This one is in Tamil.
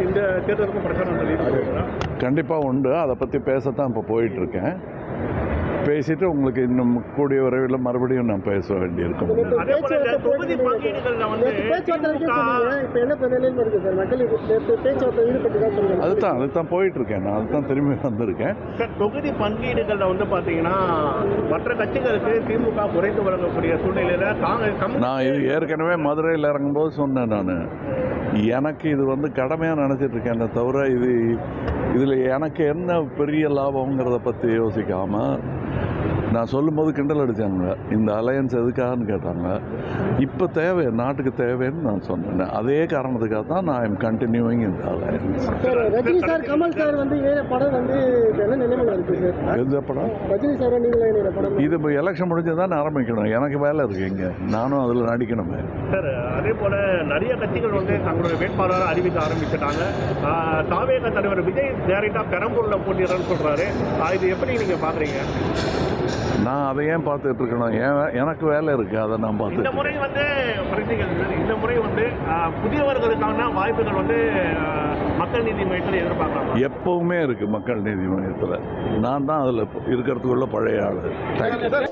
இந்த தேர்தலுக்கும் பிரச்சாரம் கண்டிப்பாக உண்டு. அதை பற்றி பேசத்தான் இப்போ போயிட்டுருக்கேன். பேசிட்டு உங்களுக்கு இன்னும் கூடிய விரைவில் மறுபடியும் நான் பேச வேண்டியிருக்கும். அதுதான் போயிட்டு இருக்கேன். நான் அதுதான் திரும்பி வந்திருக்கேன். தொகுதி பங்கீடுகளில் வந்து பார்த்தீங்கன்னா மற்ற கட்சிகளுக்கு திமுக குறைத்து வழங்கக்கூடிய சூழ்நிலையில் நான் இது ஏற்கனவே மதுரையில் இறங்கும்போது சொன்னேன். நான் எனக்கு இது வந்து கடமையாக நினச்சிட்டு இருக்கேன். தவிர இதில் எனக்கு என்ன பெரிய லாபங்கிறத பற்றி யோசிக்காமல் நான் சொல்லும்போது கிண்டல் அடித்தாங்க. இந்த அலையன்ஸ் எதுக்காகன்னு கேட்டாங்க. இப்போ தேவை, நாட்டுக்கு தேவைன்னு நான் சொன்னேன். அதே காரணத்துக்காக தான் நான் எம் கண்டினியூவிங் இந்த alliance. Rajini sir, Kamal sir வந்து படம் வந்து என்ன நிலைமையில் இருக்குது சார்? எந்த படம்? ரஜினி சார் நீங்களே படம் இது இப்போ எலெக்ஷன் முடிஞ்சு தான் ஆரம்பிக்கணும். எனக்கு வேலை இருக்குது இங்கே, நானும் அதில் நடிக்கணுமே. சார், அதே போல் நிறைய கட்சிகள் வந்து தங்களுடைய வேட்பாளரை அறிவிக்க ஆரம்பிச்சுட்டாங்க. தாவேக தலைவர் விஜய் டேரக்டாக பெரம்பூரில் போட்டிடுறேன்னு சொல்கிறாரு. இது எப்படி நீங்கள் பார்க்குறீங்க? நான் அதை ஏன் பார்த்துட்டு இருக்கணும்? எனக்கு வேலை இருக்குது, அதை நான் பார்த்து. இந்த முறை வந்து இந்த முறை வந்து புதியவர்களுக்கான வாய்ப்புகள் வந்து மக்கள் நீதி மையத்தில் எதிர்பார்க்கலாம். எப்பவுமே இருக்குது மக்கள் நீதி மையத்தில். நான் தான் அதில் இருக்கிறதுக்குள்ள பழைய ஆள். தேங்க்யூ.